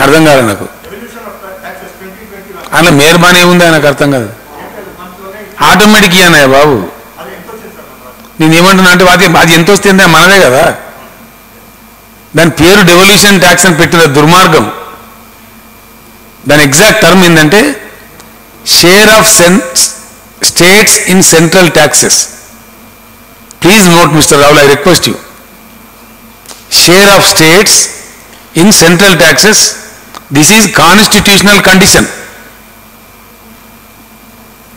అర్థం కాదు నాకు. ఆయన మేర్బానీ ఉంది, ఆయనకు అర్థం కాదు. ఆటోమేటిక్ అన్నయ్య బాబు. నేనేమంటున్నా అంటే అది ఎంత వస్తుంది మనదే కదా. దాని పేరు డెవల్యూషన్ ట్యాక్స్ అని పెట్టిన దుర్మార్గం. దాని ఎగ్జాక్ట్ టర్మ్ ఏంటంటే share of states in central taxes. Please note mister Rahul, I request you. Share of states in central taxes, this is constitutional condition.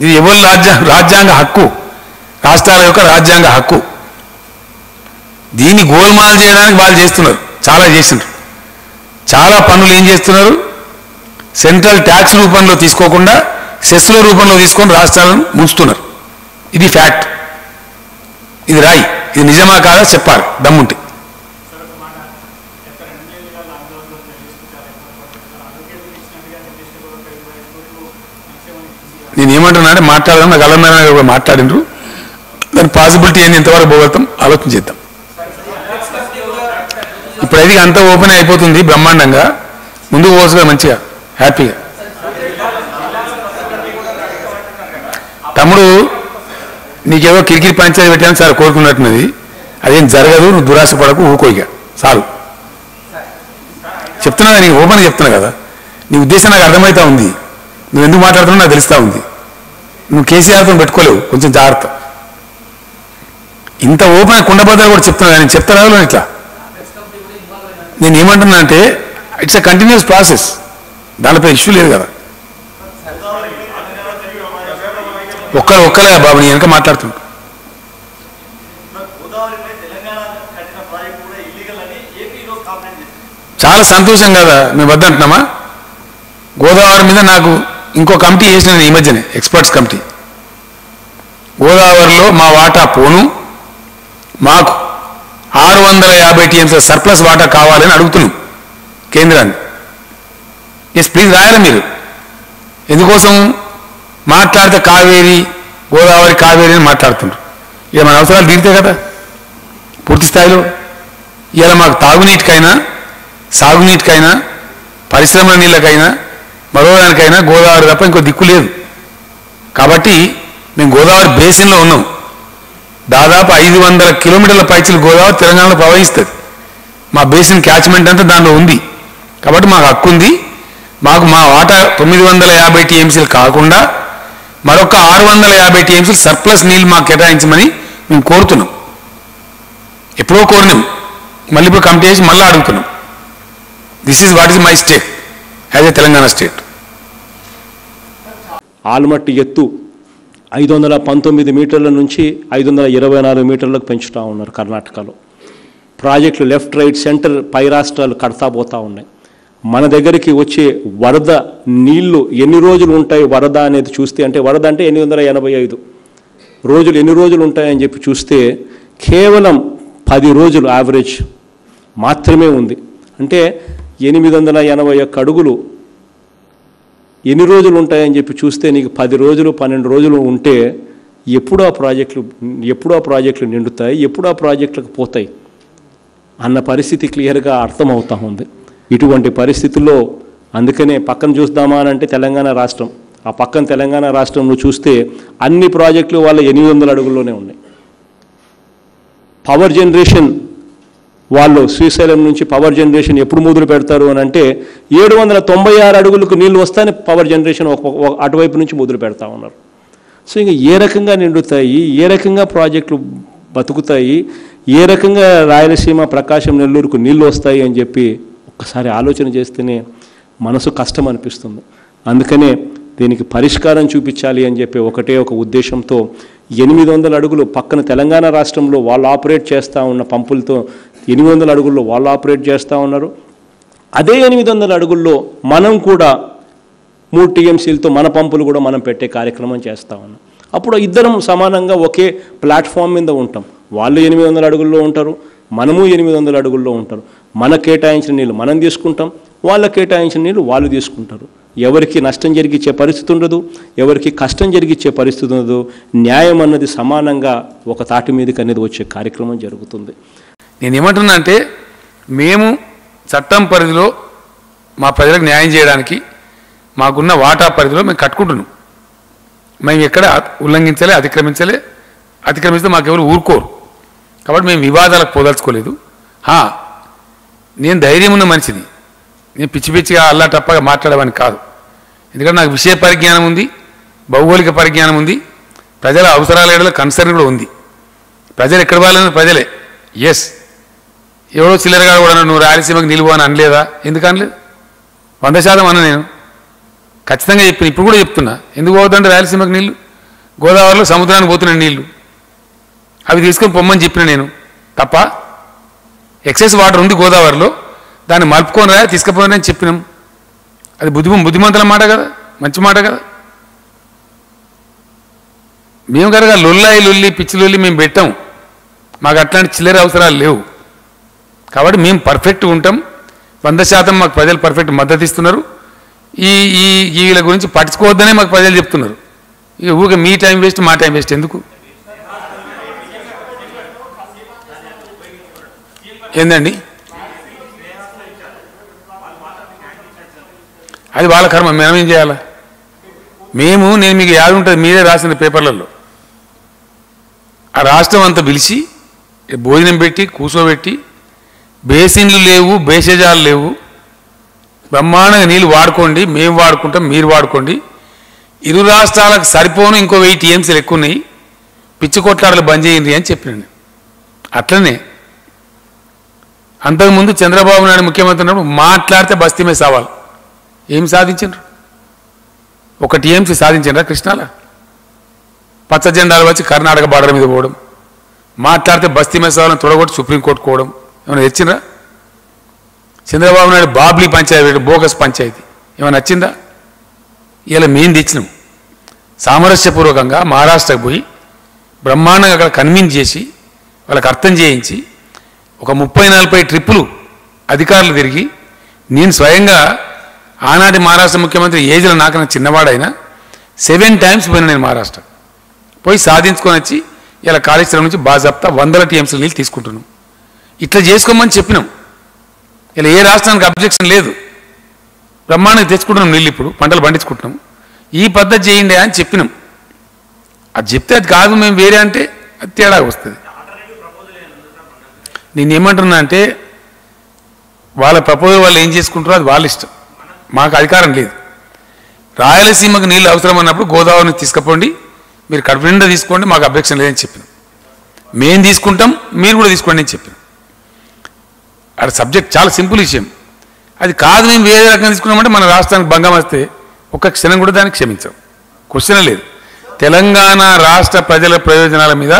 ఇది ఎవరి రాజ్యాంగ హక్కు, రాష్ట్రాల యొక్క రాజ్యాంగ హక్కు. దీన్ని గోల్మాల్ చేయడానికి వాళ్ళు చేస్తున్నారు, చాలా చేస్తున్నారు. చాలా పనులు ఏం చేస్తున్నారు, సెంట్రల్ ట్యాక్స్ రూపంలో తీసుకోకుండా సెస్ల రూపంలో తీసుకొని రాష్ట్రాలను ముంచుతున్నారు. ఇది ఫ్యాక్ట్, ఇది రాయి. ఇది నిజమా కాదా చెప్పాలి దమ్ముంటే. నేను ఏమంటున్నా అంటే మాట్లాడదాం, నాకు అల్లమైన మాట్లాడినరు, దాని పాసిబిలిటీ ఏంటి, ఎంతవరకు పోగలుగుతాం ఆలోచన చేద్దాం. ఇప్పుడైతే అంతా ఓపెన్ అయిపోతుంది బ్రహ్మాండంగా, ముందుకు పోసుగా మంచిగా హ్యాపీగా. తమ్ముడు నీకేదో కిరికిరి పంచాయతీ పెట్టాను సార్ కోరుకున్నట్టున్నది, అదేం జరగదు, నువ్వు దురాశ పడకు, ఊకోయిగా చాలు. చెప్తున్నా, నీకు ఓపెన్గా చెప్తున్నా కదా. నీ ఉద్దేశం నాకు అర్థమవుతా ఉంది, నువ్వు ఎందుకు మాట్లాడుతున్నావు నాకు తెలుస్తూ ఉంది. నువ్వు కేసీఆర్తో పెట్టుకోలేవు, కొంచెం జాగ్రత్త. ఇంత ఓపెన్ కుండబద్దలు కూడా చెప్తున్నా, నేను చెప్తాను ఇట్లా. నేను ఏమంటున్నా అంటే ఇట్స్ ఎ కంటిన్యూస్ ప్రాసెస్, దానిపై ఇష్యూ లేదు కదా. ఒక్కలే బాబు, నీ వెనక మాట్లాడుతున్నా. చాలా సంతోషం కదా, మేము వద్దంటున్నామా. గోదావరి మీద నాకు ఇంకో కమిటీ వేసిన ఈ మధ్యనే, ఎక్స్పర్ట్స్ కమిటీ. గోదావరిలో మా వాటా పోను, మాకు 650 టీఎంసీ సర్ప్లస్ వాటా కావాలని అడుగుతున్నాం కేంద్రాన్ని. ఎస్ ప్లీజ్ రాయాలి మీరు. ఎందుకోసం మాట్లాడితే కావేరి గోదావరి కావేరి అని మాట్లాడుతున్నారు. ఇక మన అవసరాలు తీరితే కదా పూర్తి స్థాయిలో. ఇలా మాకు తాగునీటికైనా సాగునీటికైనా పరిశ్రమల నీళ్ళకైనా మరో దానికైనా గోదావరి తప్ప ఇంకో దిక్కు లేదు. కాబట్టి మేము గోదావరి బేసిన్లో ఉన్నాం. దాదాపు 500 కిలోమీటర్ల పైచీలు గోదావరి తెలంగాణలో ప్రవహిస్తుంది. మా బేసిన్ క్యాచ్మెంట్ అంతా దానిలో ఉంది. కాబట్టి మాకు హక్కు ఉంది. మాకు మా వాటా 950 టీఎంసీలు కాకుండా మరొక 650 టీఎంసీలు సర్ప్లస్ నీళ్ళు మాకు కేటాయించమని మేము కోరుతున్నాం. ఎప్పుడో కోరినాం, మళ్ళీ ఇప్పుడు కమిటీ చేసి మళ్ళీ అడుగుతున్నాం. This is what is my state as a Telangana state. Almatti ఎత్తు 519 మీటర్ల నుంచి 524 మీటర్లకు పెంచుతూ ఉన్నారు కర్ణాటకలో. ప్రాజెక్టులు లెఫ్ట్ రైట్ సెంటర్ పై రాష్ట్రాలు కడతా పోతూ ఉన్నాయి. మన దగ్గరికి వచ్చే వరద నీళ్లు ఎన్ని రోజులు ఉంటాయి వరద అనేది చూస్తే, అంటే వరద అంటే 885 రోజులు ఎన్ని రోజులు ఉంటాయని చెప్పి చూస్తే కేవలం 10 రోజులు యావరేజ్ మాత్రమే ఉంది. అంటే 881 అడుగులు ఎన్ని రోజులు ఉంటాయని చెప్పి చూస్తే నీకు 10 రోజులు 12 రోజులు ఉంటే ఎప్పుడు ఆ ప్రాజెక్టులు నిండుతాయి, ఎప్పుడు ఆ ప్రాజెక్టులకు పోతాయి అన్న పరిస్థితి క్లియర్గా అర్థమవుతూ ఉంది. ఇటువంటి పరిస్థితుల్లో అందుకనే పక్కన చూద్దామా అని అంటే తెలంగాణ రాష్ట్రం, ఆ పక్కన తెలంగాణ రాష్ట్రంలో చూస్తే అన్ని ప్రాజెక్టులు వాళ్ళ 800 అడుగుల్లోనే ఉన్నాయి. పవర్ జనరేషన్ వాళ్ళు శ్రీశైలం నుంచి పవర్ జనరేషన్ ఎప్పుడు మొదలు పెడతారు అని అంటే 796 అడుగులకు నీళ్ళు వస్తాయని పవర్ జనరేషన్ అటువైపు నుంచి మొదలు పెడతా ఉన్నారు. సో ఇంకా ఏ రకంగా నిండుతాయి, ఏ రకంగా ప్రాజెక్టులు బతుకుతాయి, ఏ రకంగా రాయలసీమ ప్రకాశం నెల్లూరుకు నీళ్ళు వస్తాయి అని చెప్పి ఒక్కసారి ఆలోచన చేస్తేనే మనసు కష్టం అనిపిస్తుంది. అందుకనే దీనికి పరిష్కారం చూపించాలి అని చెప్పి ఒకటే ఒక ఉద్దేశంతో 800 అడుగులు పక్కన తెలంగాణ రాష్ట్రంలో వాళ్ళు ఆపరేట్ చేస్తూ ఉన్న పంపులతో 800 అడుగుల్లో వాళ్ళు ఆపరేట్ చేస్తూ ఉన్నారు. అదే 800 అడుగుల్లో మనం కూడా 3 టీఎంసీలతో మన పంపులు కూడా మనం పెట్టే కార్యక్రమం చేస్తూ ఉన్నాం. అప్పుడు ఇద్దరం సమానంగా ఒకే ప్లాట్ఫామ్ మీద ఉంటాం. వాళ్ళు 800 అడుగుల్లో ఉంటారు, మనము 800 అడుగుల్లో ఉంటారు. మన కేటాయించిన నీళ్ళు మనం తీసుకుంటాం, వాళ్ళ కేటాయించిన నీళ్ళు వాళ్ళు తీసుకుంటారు. ఎవరికి నష్టం జరిగించే పరిస్థితి ఉండదు, ఎవరికి కష్టం జరిగించే పరిస్థితి ఉండదు. న్యాయం అన్నది సమానంగా ఒక తాటి మీదకి అనేది వచ్చే కార్యక్రమం జరుగుతుంది. నేనేమంటున్నా అంటే మేము చట్టం పరిధిలో మా ప్రజలకు న్యాయం చేయడానికి మాకున్న వాటా పరిధిలో మేము కట్టుకుంటున్నాం. మేము ఎక్కడ ఉల్లంఘించలే, అతిక్రమిస్తే మాకెవరు ఊరుకోరు. కాబట్టి మేము వివాదాలకు పోదలుచుకోలేదు. నేను ధైర్యం ఉన్న మనిషిని, నేను పిచ్చి పిచ్చిగా అల్లా టప్పగా మాట్లాడేవాని కాదు. ఎందుకంటే నాకు విషయ పరిజ్ఞానం ఉంది, భౌగోళిక పరిజ్ఞానం ఉంది, ప్రజల అవసరాల ఏడలో కన్సర్న్ కూడా ఉంది. ప్రజలు ఎక్కడ వాళ్ళని ప్రజలే. ఎస్, ఎవరో చిల్లరగా కూడా నువ్వు రాయలసీమకు నిలువు అని అనలేదా? ఎందుకు అనలేదు? 100% అన్న. నేను ఖచ్చితంగా చెప్పిన, ఇప్పుడు కూడా చెప్తున్నా. ఎందుకు పోతుంటే రాయలసీమకు నీళ్ళు? గోదావరిలో సముద్రానికి పోతున్నాయి నీళ్లు, అవి తీసుకొని పొమ్మని చెప్పిన నేను. తప్ప ఎక్సెస్ వాటర్ ఉంది గోదావరిలో, దాన్ని మలుపుకొని రా తీసుకుపోయినని చెప్పినాం. అది బుద్ధిమంతుల మాట కదా, మంచి మాట కదా. మేము కనుక లొల్లి పిచ్చి లొల్లి మేము పెట్టాం. మాకు అట్లాంటి చిల్లర అవసరాలు లేవు. కాబట్టి మేము పర్ఫెక్ట్గా ఉంటాం. 100% మాకు ప్రజలు పర్ఫెక్ట్ మద్దతు ఇస్తున్నారు. వీళ్ళ గురించి పట్టించుకోవద్దనే మాకు ప్రజలు చెప్తున్నారు. ఇక ఊరికే మీ టైం వేస్ట్, మా టైం వేస్ట్ ఎందుకు? ఏందండి అది వాళ్ళ కర్మ, మేమేం చేయాలా? నేను మీకు యాద ఉంటుంది, మీరే రాసిన పేపర్లలో ఆ రాష్ట్రం అంతా పిలిచి భోజనం పెట్టి కూర్చోబెట్టి, బేసిన్లు లేవు, బేసేజాలు లేవు, బ్రహ్మాండంగా నీళ్ళు వాడుకోండి, మేము వాడుకుంటాం, మీరు వాడుకోండి, ఇరు రాష్ట్రాలకు సరిపోను ఇంకో 1000 TMCలు ఎక్కువ ఉన్నాయి, పిచ్చి కొట్లాడలు బంద్ చేయండి అని చెప్పినండి. అట్లనే అంతకుముందు చంద్రబాబు నాయుడు ముఖ్యమంత్రి ఉన్నప్పుడు మాట్లాడితే బస్తీమే సవాల్. ఏం సాధించారు? 1 TMC సాధించారా కృష్ణాలో? పచ్చ జెండాలు వచ్చి కర్ణాటక బార్డర్ మీద పోవడం, మాట్లాడితే బస్తీమే సవాళ్ళని తొడగొట్టి సుప్రీంకోర్టు కోవడం ఏమైనా తెచ్చిందా? చంద్రబాబు నాయుడు బాబ్లీ పంచాయతీ, బోగస్ పంచాయతీ ఏమైనా నచ్చిందా? ఇలా మేము తెచ్చినాం. సామరస్యపూర్వకంగా మహారాష్ట్రకు పోయి బ్రహ్మాండంగా అక్కడ కన్విన్స్ చేసి వాళ్ళకి అర్థం చేయించి ఒక 30-40 ట్రిప్పులు అధికారులు తిరిగి, నేను స్వయంగా ఆనాటి మహారాష్ట్ర ముఖ్యమంత్రి ఏజ్లో నాకన్నా చిన్నవాడైనా 7 times పోయినా నేను మహారాష్ట్ర పోయి సాధించుకొని వచ్చి ఇలా కాళేశ్వరం నుంచి బాజాప్తా 100 TMCల నీళ్ళు తీసుకుంటున్నాం. ఇట్లా చేసుకోమని చెప్పినాం. ఇలా ఏ రాష్ట్రానికి అబ్జెక్షన్ లేదు. బ్రహ్మాండంగా తెచ్చుకుంటున్నాం నీళ్ళు, ఇప్పుడు పంటలు పండించుకుంటున్నాం. ఈ పద్ధతి చేయండి అని చెప్పినాం. అది చెప్తే అది కాదు మేము వేరే అంటే అది తేడా వస్తుంది. నేనేమంటున్నా అంటే వాళ్ళ ప్రపోజల్ వాళ్ళు ఏం చేసుకుంటారో అది వాళ్ళ ఇష్టం, మాకు అధికారం లేదు. రాయలసీమకు నీళ్ళు అవసరం అన్నప్పుడు గోదావరిని తీసుకుపోండి, మీరు కడుపు నిండా తీసుకోండి, మాకు అబ్జెక్షన్ లేదని చెప్పినాం. మేము తీసుకుంటాం, మీరు కూడా తీసుకోండి అని చెప్పినాం. అది సబ్జెక్ట్ చాలా సింపుల్ విషయం. అది కాదు మేము వేరే రకంగా తీసుకున్నామంటే మన రాష్ట్రానికి భంగం వస్తే ఒక్క క్షణం కూడా దానికి క్షమించాం. క్వశ్చన్ లేదు. తెలంగాణ రాష్ట్ర ప్రజల ప్రయోజనాల మీద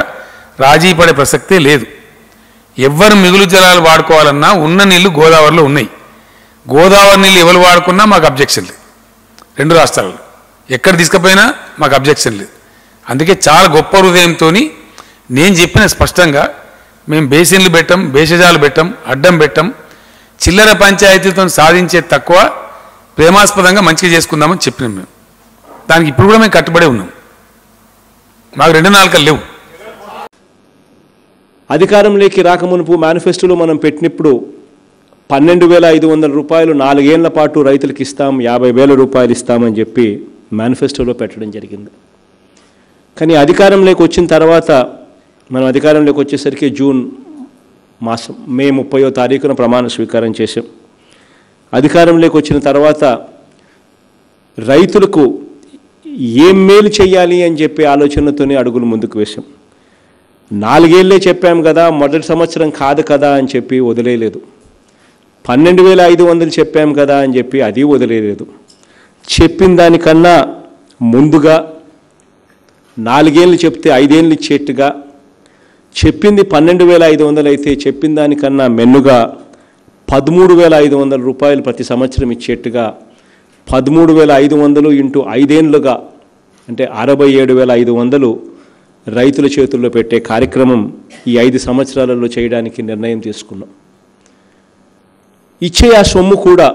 రాజీ పడే ప్రసక్తే లేదు. ఎవరు మిగులు జలాలు వాడుకోవాలన్నా ఉన్న నీళ్లు గోదావరిలో ఉన్నాయి. గోదావరి నీళ్ళు ఎవరు వాడుకున్నా మాకు అబ్జెక్షన్ లేదు. 2 రాష్ట్రాలలో ఎక్కడ తీసుకుపోయినా మాకు అబ్జెక్షన్ లేదు. అందుకే చాలా గొప్ప హృదయంతో నేను చెప్పిన స్పష్టంగా, మేము బేసిన్లు పెట్టాం, బేషజాలు పెట్టాం, అడ్డం పెట్టాం, చిల్లర పంచాయతీతో సాధించే తక్కువ, ప్రేమాస్పదంగా మంచిగా చేసుకుందామని చెప్పినాం. మేము దానికి ఇప్పుడు కూడా మేము కట్టుబడి ఉన్నాం. మాకు 2 నాలుకలు లేవు. అధికారంలోకి రాకమునుపు మేనిఫెస్టోలో మనం పెట్టినప్పుడు 12,500 రూపాయలు 4 ఏళ్ల పాటు రైతులకు ఇస్తాం, 50,000 రూపాయలు ఇస్తామని చెప్పి మేనిఫెస్టోలో పెట్టడం జరిగింది. కానీ అధికారంలోకి వచ్చిన తర్వాత, మనం అధికారంలోకి వచ్చేసరికి జూన్ మాసం, మే 30వ తారీఖున ప్రమాణ స్వీకారం చేశాం. అధికారంలోకి వచ్చిన తర్వాత రైతులకు ఏం మేలు చేయాలి అని చెప్పి ఆలోచనతోనే అడుగులు ముందుకు వేశాం. 4 ఏళ్లే చెప్పాం కదా, మొదటి సంవత్సరం కాదు కదా అని చెప్పి వదిలేయలేదు. 12,500 చెప్పాం కదా అని చెప్పి అది వదిలేయలేదు. చెప్పిన దానికన్నా ముందుగా 4 ఏళ్ళు చెప్తే 5 ఏళ్ళు ఇచ్చేట్టుగా, చెప్పింది 12,500 అయితే చెప్పిన దానికన్నా మెన్నుగా 13,500 రూపాయలు ప్రతి సంవత్సరం ఇచ్చేట్టుగా 13,500 ఇంటూ 5 ఏళ్ళుగా అంటే 67,500 రైతుల చేతుల్లో పెట్టే కార్యక్రమం ఈ 5 సంవత్సరాలలో చేయడానికి నిర్ణయం తీసుకున్నాం. ఇచ్చే ఆ సొమ్ము కూడా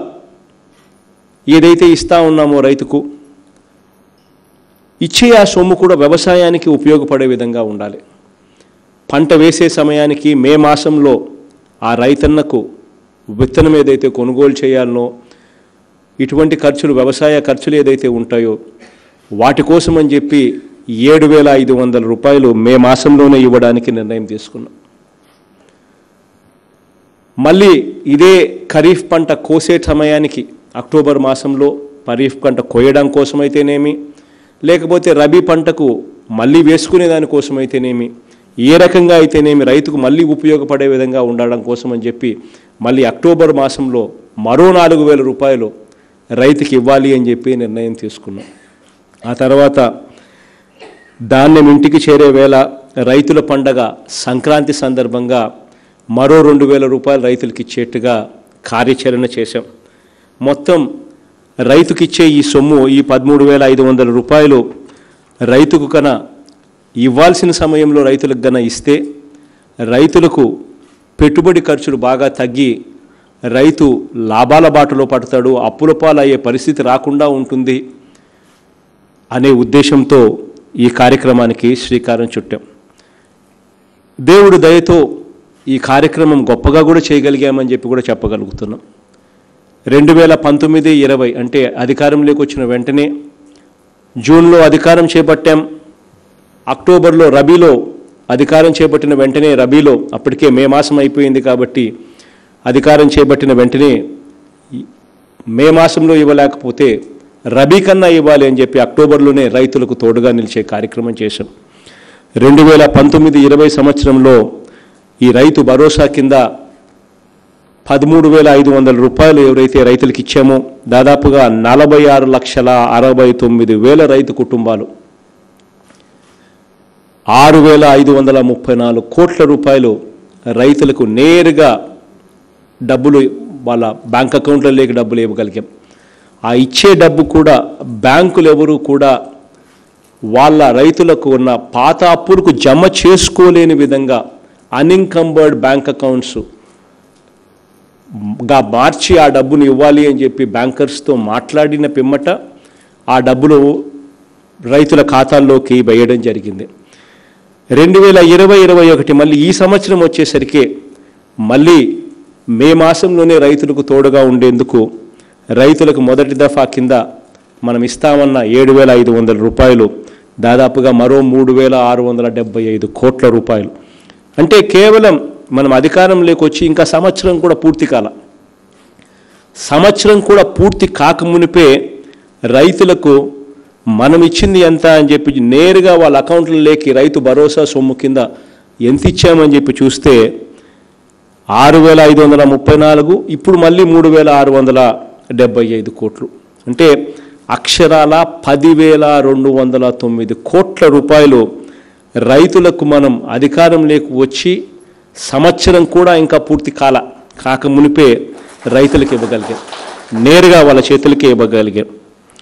ఏదైతే ఇస్తా ఉన్నామో రైతుకు ఇచ్చే ఆ సొమ్ము కూడా వ్యవసాయానికి ఉపయోగపడే విధంగా ఉండాలి. పంట వేసే సమయానికి మే మాసంలో ఆ రైతన్నకు విత్తనం ఏదైతే కొనుగోలు చేయాలనో ఇటువంటి ఖర్చులు వ్యవసాయ ఖర్చులు ఏదైతే ఉంటాయో వాటి కోసం అని చెప్పి 7,500 రూపాయలు మే మాసంలోనే ఇవ్వడానికి నిర్ణయం తీసుకున్నాం. మళ్ళీ ఇదే ఖరీఫ్ పంట కోసే సమయానికి అక్టోబర్ మాసంలో ఖరీఫ్ పంట కోయడం కోసమైతేనేమి లేకపోతే రబీ పంటకు మళ్ళీ వేసుకునే దానికోసమైతేనేమి ఏ రకంగా అయితేనేమి రైతుకు మళ్ళీ ఉపయోగపడే విధంగా ఉండడం కోసం అని చెప్పి మళ్ళీ అక్టోబర్ మాసంలో మరో 4,000 రూపాయలు రైతుకి ఇవ్వాలి అని చెప్పి నిర్ణయం తీసుకున్నాం. ఆ తర్వాత ధాన్యం ఇంటికి చేరే వేళ రైతుల పండగ సంక్రాంతి సందర్భంగా మరో 2,000 రూపాయలు రైతులకు ఇచ్చేట్టుగా కార్యాచరణ చేశాం. మొత్తం రైతుకిచ్చే ఈ సొమ్ము ఈ 13,500 రూపాయలు రైతుకు కన ఇవ్వాల్సిన సమయంలో రైతులకు గన ఇస్తే రైతులకు పెట్టుబడి ఖర్చులు బాగా తగ్గి రైతు లాభాల బాటలో పడతాడు, అప్పుల పాలయ్యే పరిస్థితి రాకుండా ఉంటుంది అనే ఉద్దేశంతో ఈ కార్యక్రమానికి శ్రీకారం చుట్టాం. దేవుడి దయతో ఈ కార్యక్రమం గొప్పగా కూడా చేయగలిగామని చెప్పి కూడా చెప్పగలుగుతున్నాం. 2019-20 అంటే అధికారంలోకి వచ్చిన వెంటనే జూన్లో అధికారం చేపట్టాం. అక్టోబర్లో రబీలో అధికారం చేపట్టిన వెంటనే రబీలో అప్పటికే మే మాసం అయిపోయింది కాబట్టి అధికారం చేపట్టిన వెంటనే మే మాసంలో ఇవ్వలేకపోతే రబీ కన్నా ఇవ్వాలి అని చెప్పి అక్టోబర్లోనే రైతులకు తోడుగా నిలిచే కార్యక్రమం చేశాం. 2019-20 సంవత్సరంలో ఈ రైతు భరోసా కింద 13,500 రూపాయలు ఎవరైతే రైతులకు ఇచ్చామో దాదాపుగా 46,69,000 రైతు కుటుంబాలు 6,534 కోట్ల రూపాయలు రైతులకు నేరుగా డబ్బులు వాళ్ళ బ్యాంక్ అకౌంట్లలోకి డబ్బులు ఇవ్వగలిగాం. ఆ ఇచ్చే డబ్బు కూడా బ్యాంకులు ఎవరు కూడా వాళ్ళ రైతులకు ఉన్న పాత అప్పులకు జమ చేసుకోలేని విధంగా అన్ఇన్కంబర్డ్ బ్యాంక్ అకౌంట్స్గా మార్చి ఆ డబ్బును ఇవ్వాలి అని చెప్పి బ్యాంకర్స్తో మాట్లాడిన పిమ్మట ఆ డబ్బులు రైతుల ఖాతాల్లోకి వేయడం జరిగింది. 2020-21 మళ్ళీ ఈ సంవత్సరం వచ్చేసరికి మళ్ళీ మే మాసంలోనే రైతులకు తోడుగా ఉండేందుకు రైతులకు మొదటి దఫా కింద మనం ఇస్తామన్న 7,500 రూపాయలు దాదాపుగా మరో 3,675 కోట్ల రూపాయలు. అంటే కేవలం మనం అధికారంలోకి వచ్చి ఇంకా సంవత్సరం కూడా పూర్తి కాల. సంవత్సరం కూడా పూర్తి కాకమునిపే రైతులకు మనం ఇచ్చింది ఎంత అని చెప్పి నేరుగా వాళ్ళ అకౌంట్లలోకి రైతు భరోసా సొమ్ము కింద ఎంత ఇచ్చామని చెప్పి చూస్తే 6,534, ఇప్పుడు మళ్ళీ 3,675 కోట్లు. అంటే అక్షరాల 10,209 కోట్ల రూపాయలు రైతులకు మనం అధికారంలోకి వచ్చి సంవత్సరం కూడా ఇంకా పూర్తి కాకమునిపే రైతులకు ఇవ్వగలిగాం, నేరుగా వాళ్ళ చేతులకే ఇవ్వగలిగాం.